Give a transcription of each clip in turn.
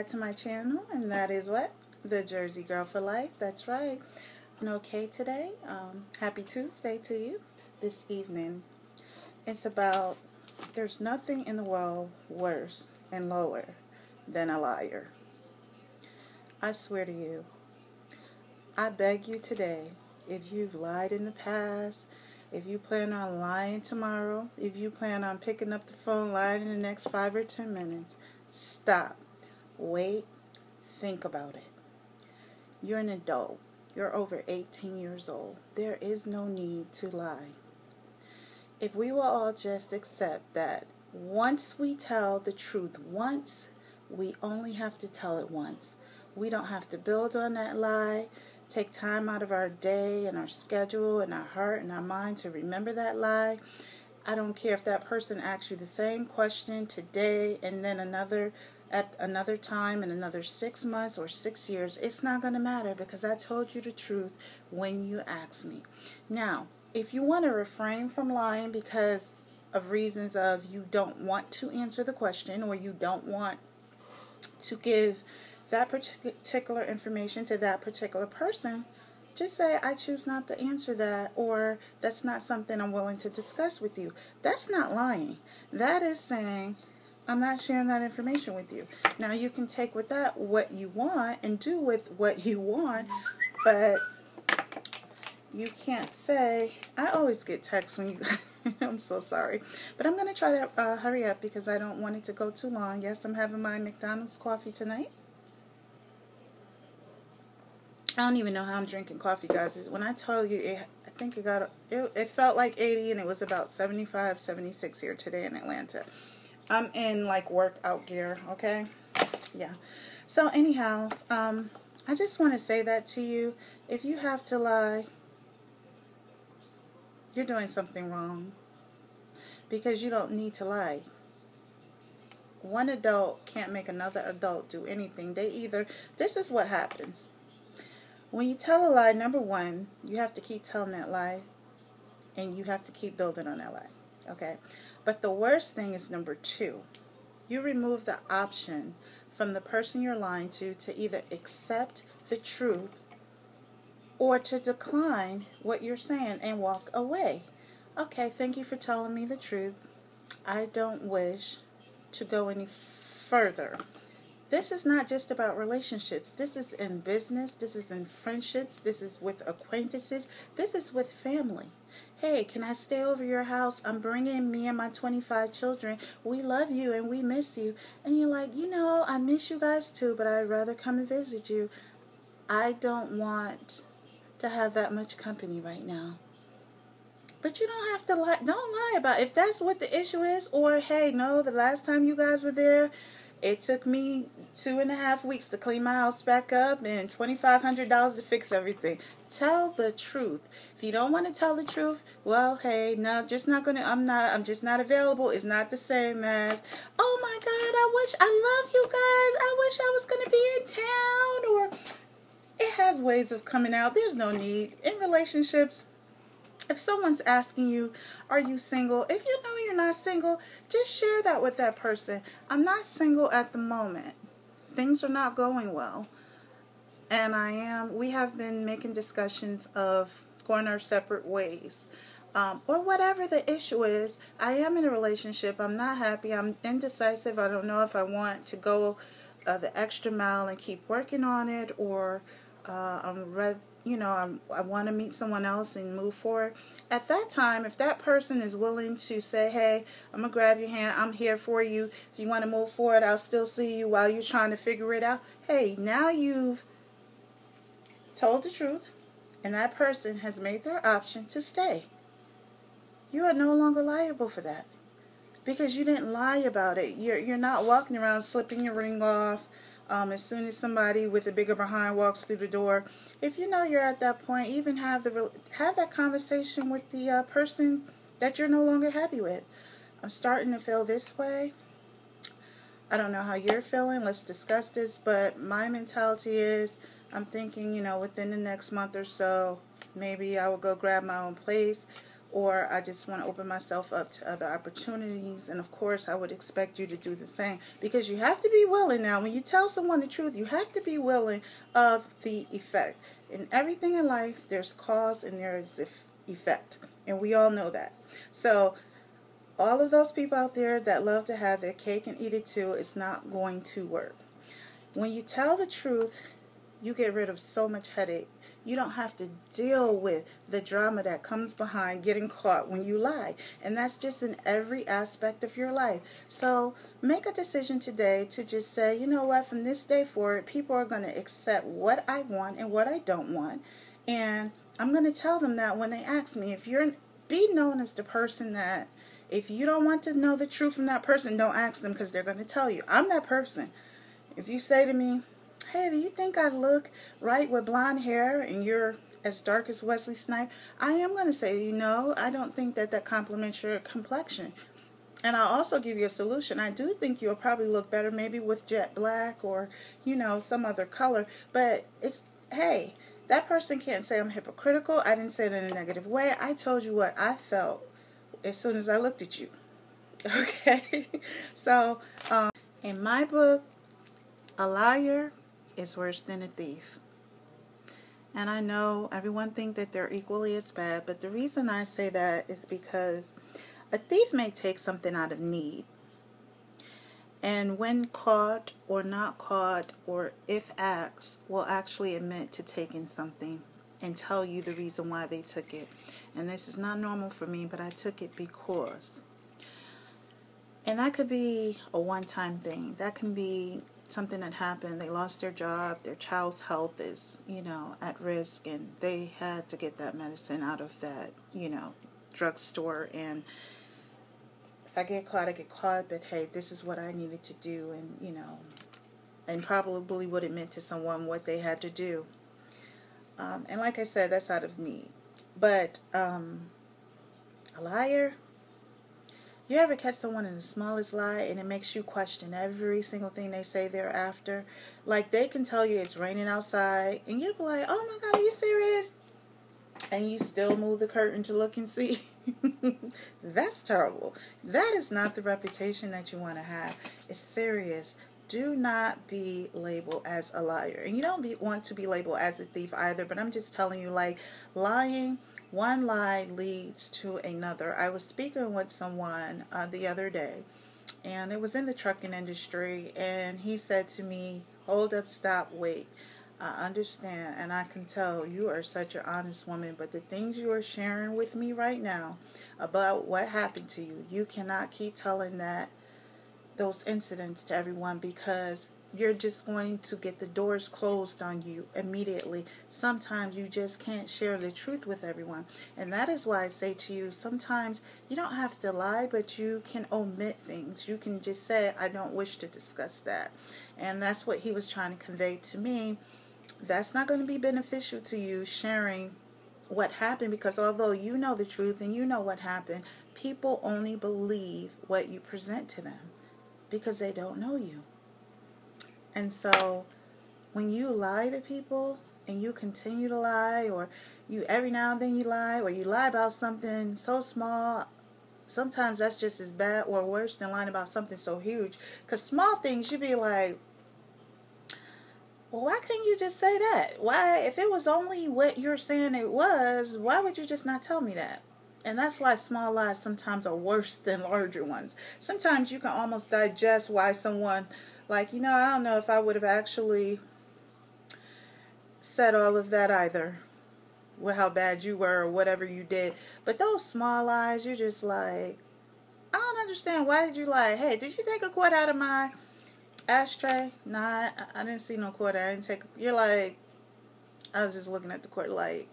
back to my channel, and that is what? The Jersey Girl for Life. That's right. And okay today. Happy Tuesday to you. This evening, it's about there's nothing in the world worse and lower than a liar. I swear to you, I beg you today, if you've lied in the past, if you plan on lying tomorrow, if you plan on picking up the phone, lying in the next 5 or 10 minutes, stop. Wait. Think about it. You're an adult. You're over 18 years old. There is no need to lie. If we will all just accept that once we tell the truth once, we only have to tell it once. We don't have to build on that lie, take time out of our day and our schedule and our heart and our mind to remember that lie. I don't care if that person asks you the same question today and then at another time in another 6 months or 6 years. It's not going to matter because I told you the truth when you asked me. Now, if you want to refrain from lying because of reasons of you don't want to answer the question or you don't want to give that particular information to that particular person, just say, I choose not to answer that, or that's not something I'm willing to discuss with you. That's not lying. That is saying, I'm not sharing that information with you. Now, you can take with that what you want and do with what you want, but you can't say, I always get texts when you, I'm so sorry. But I'm going to try to hurry up because I don't want it to go too long. Yes, I'm having my McDonald's coffee tonight. I don't even know how I'm drinking coffee, guys. When I tell you, I think it felt like 80 and it was about 75, 76 here today in Atlanta. I'm in like workout gear, okay? Yeah. So anyhow, I just want to say that to you. If you have to lie, you're doing something wrong because you don't need to lie. One adult can't make another adult do anything. This is what happens. When you tell a lie, number one, you have to keep telling that lie and you have to keep building on that lie, okay? But the worst thing is number two. You remove the option from the person you're lying to either accept the truth or to decline what you're saying and walk away. Okay, thank you for telling me the truth. I don't wish to go any further. This is not just about relationships. This is in business. This is in friendships. This is with acquaintances. This is with family. Hey, can I stay over your house? I'm bringing me and my 25 children. We love you and we miss you. And you're like, I miss you guys too, but I'd rather come and visit you. I don't want to have that much company right now. But you don't have to lie. Don't lie about it. If that's what the issue is, or hey, no, the last time you guys were there, it took me 2.5 weeks to clean my house back up and $2,500 to fix everything. Tell the truth. If you don't want to tell the truth, well, hey, no, I'm just not available. It's not the same as, oh my God, I love you guys. I wish I was going to be in town. Or it has ways of coming out. There's no need. In relationships, if someone's asking you, are you single? If you know you're not single, just share that with that person. I'm not single at the moment. Things are not going well. And we have been making discussions of going our separate ways. Or whatever the issue is, I am in a relationship. I'm not happy. I'm indecisive. I don't know if I want to go the extra mile and keep working on it, or I want to meet someone else and move forward. At that time, if that person is willing to say, hey, I'm going to grab your hand, I'm here for you. If you want to move forward, I'll still see you while you're trying to figure it out. Hey, now you've told the truth, and that person has made their option to stay. You are no longer liable for that because you didn't lie about it. You're not walking around slipping your ring off. As soon as somebody with a bigger behind walks through the door, if you know you're at that point, even have that conversation with the person that you're no longer happy with. I'm starting to feel this way. I don't know how you're feeling. Let's discuss this. But my mentality is, I'm thinking, within the next month or so, maybe I will go grab my own place, or I just want to open myself up to other opportunities. And of course, I would expect you to do the same, because you have to be willing. Now, when you tell someone the truth, you have to be willing of the effect. In everything in life, there's cause and there is effect, and we all know that. So all of those people out there that love to have their cake and eat it too, it's not going to work. When you tell the truth, you get rid of so much headache. You don't have to deal with the drama that comes behind getting caught when you lie. And that's just in every aspect of your life. So make a decision today to just say, you know what, from this day forward, people are going to accept what I want and what I don't want. And I'm going to tell them that when they ask me. Be known as the person that if you don't want to know the truth from that person, don't ask them, because they're going to tell you. I'm that person. If you say to me, hey, do you think I look right with blonde hair and you're as dark as Wesley Snipes? I am going to say to you, no, I don't think that complements your complexion. And I'll also give you a solution. I do think you'll probably look better maybe with jet black or, some other color. But hey, that person can't say I'm hypocritical. I didn't say it in a negative way. I told you what I felt as soon as I looked at you. Okay? So, in my book, a liar is worse than a thief. And I know everyone thinks that they're equally as bad, but the reason I say that is because a thief may take something out of need. And when caught or not caught, or if asked, will actually admit to taking something and tell you the reason why they took it. And this is not normal for me, but I took it because. And that could be a one-time thing. That can be something that happened. They lost their job. Their child's health is, at risk. And they had to get that medicine out of that, drugstore. And if I get caught, I get caught. But, hey, this is what I needed to do. And, and probably would admit to someone what they had to do. And like I said, that's out of need. But a liar, you ever catch someone in the smallest lie and it makes you question every single thing they say thereafter? Like, they can tell you it's raining outside and you'll be like, oh my God, are you serious? And you still move the curtain to look and see. That's terrible. That is not the reputation that you want to have. It's serious. Do not be labeled as a liar. And you don't want to be labeled as a thief either, but I'm just telling you, like, lying, one lie leads to another. I was speaking with someone the other day, and it was in the trucking industry, and he said to me, hold up, stop, wait. I understand, and I can tell you are such an honest woman, but the things you are sharing with me right now about what happened to you, you cannot keep telling those incidents to everyone, because you're just going to get the doors closed on you immediately. Sometimes you just can't share the truth with everyone. And that is why I say to you, sometimes you don't have to lie, but you can omit things. You can just say, I don't wish to discuss that. And that's what he was trying to convey to me. That's not going to be beneficial to you sharing what happened, because although you know the truth and you know what happened, people only believe what you present to them, because they don't know you. And so when you lie to people and you continue to lie, or you every now and then you lie, or you lie about something so small, sometimes that's just as bad or worse than lying about something so huge. Because small things, you'd be like, well, why couldn't you just say that? Why, if it was only what you're saying it was, why would you just not tell me that? And that's why small lies sometimes are worse than larger ones. Sometimes you can almost digest why someone, like, I don't know if I would have actually said all of that either, with how bad you were or whatever you did. But those small lies, you're just like, I don't understand. Why did you lie? Hey, did you take a quart out of my ashtray? Nah, I didn't see no quart. I didn't take. You're like, I was just looking at the quart like,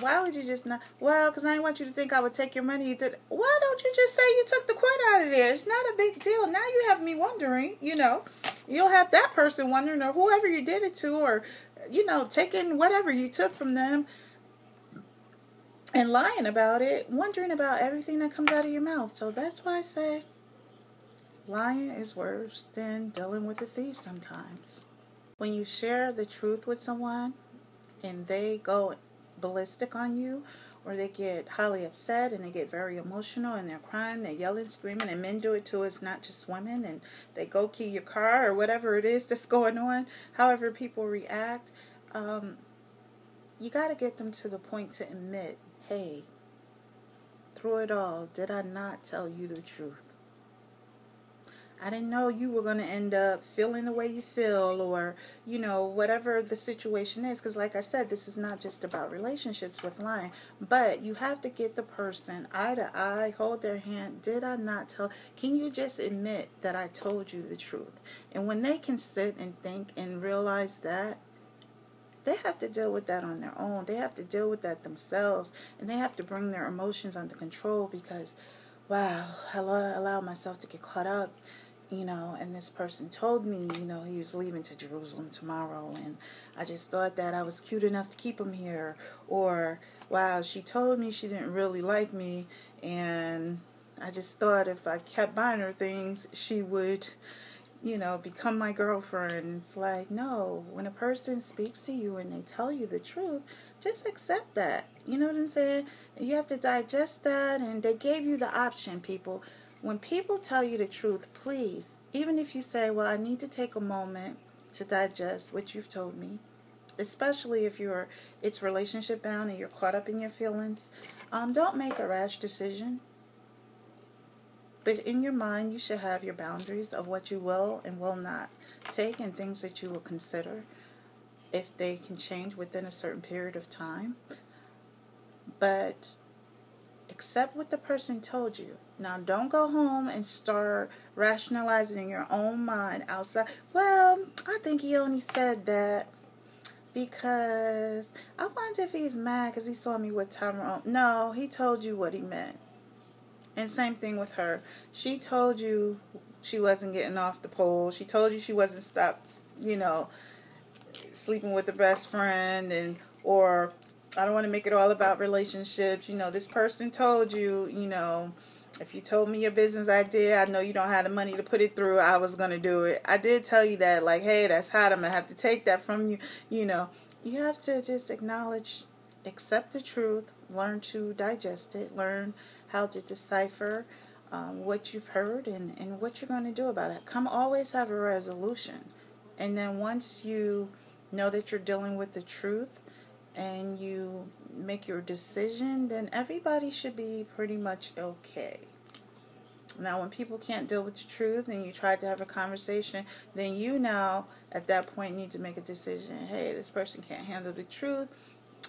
why would you just not? Well, because I didn't want you to think I would take your money. Why don't you just say you took the quart out of there? It's not a big deal. Now you have me wondering, You'll have that person wondering, or whoever you did it to, or, taking whatever you took from them and lying about it, wondering about everything that comes out of your mouth. So that's why I say lying is worse than dealing with a thief sometimes. When you share the truth with someone and they go ballistic on you, or they get highly upset and they get very emotional and they're crying, they're yelling, screaming, and men do it too. It's not just women, and they go key your car or whatever it is that's going on. However people react, you got to get them to the point to admit, hey, through it all, did I not tell you the truth? I didn't know you were going to end up feeling the way you feel, or, whatever the situation is. Because like I said, this is not just about relationships with lying. But you have to get the person eye to eye, hold their hand. Did I not tell? Can you just admit that I told you the truth? And when they can sit and think and realize that, they have to deal with that on their own. They have to deal with that themselves. And they have to bring their emotions under control because, wow, I allowed myself to get caught up. And this person told me, he was leaving to Jerusalem tomorrow, and I just thought that I was cute enough to keep him here. Or, wow, she told me she didn't really like me, and I just thought if I kept buying her things, she would, become my girlfriend. It's like, no, when a person speaks to you and they tell you the truth, just accept that. You know what I'm saying? You have to digest that, and they gave you the option, people. When people tell you the truth, please, even if you say, well, I need to take a moment to digest what you've told me, especially if it's relationship bound and you're caught up in your feelings, don't make a rash decision. But in your mind, you should have your boundaries of what you will and will not take and things that you will consider if they can change within a certain period of time. But accept what the person told you. Now, don't go home and start rationalizing in your own mind outside. Well, I think he only said that because I wonder if he's mad because he saw me with Tyrone. No, he told you what he meant. And same thing with her. She told you she wasn't getting off the pole. She told you she wasn't stopped, sleeping with the best friend, or I don't want to make it all about relationships. This person told you, if you told me your business idea, I know you don't have the money to put it through, I was going to do it. I did tell you that, like, hey, that's hot, I'm going to have to take that from you. You have to just acknowledge, accept the truth, learn to digest it, learn how to decipher what you've heard and what you're going to do about it. Always have a resolution. And then once you know that you're dealing with the truth, and you make your decision, then everybody should be pretty much okay. Now, when people can't deal with the truth and you try to have a conversation, then you now, at that point, need to make a decision. Hey, this person can't handle the truth.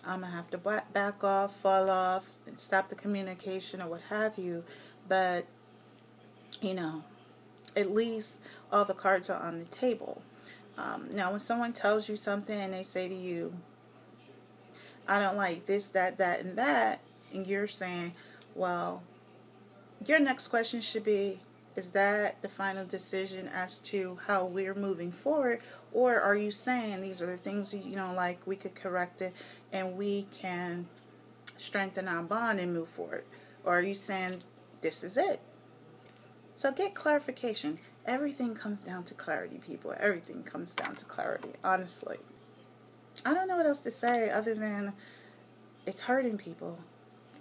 I'm going to have to back off, fall off, and stop the communication or what have you. But, at least all the cards are on the table. Now, when someone tells you something and they say to you, I don't like this, that, and that, and you're saying, well, your next question should be, is that the final decision as to how we're moving forward, or are you saying these are the things you don't like, we could correct it, and we can strengthen our bond and move forward? Or are you saying this is it? So get clarification. Everything comes down to clarity, people. Everything comes down to clarity, honestly. I don't know what else to say other than it's hurting people.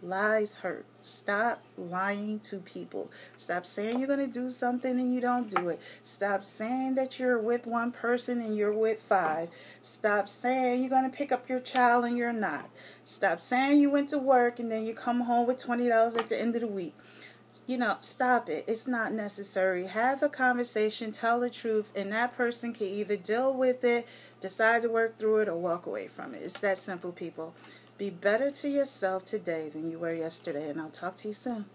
Lies hurt. Stop lying to people. Stop saying you're going to do something and you don't do it. Stop saying that you're with one person and you're with 5. Stop saying you're going to pick up your child and you're not. Stop saying you went to work and then you come home with $20 at the end of the week. Stop it. It's not necessary. Have a conversation, tell the truth, and that person can either deal with it, decide to work through it, or walk away from it. It's that simple, people. Be better to yourself today than you were yesterday, and I'll talk to you soon.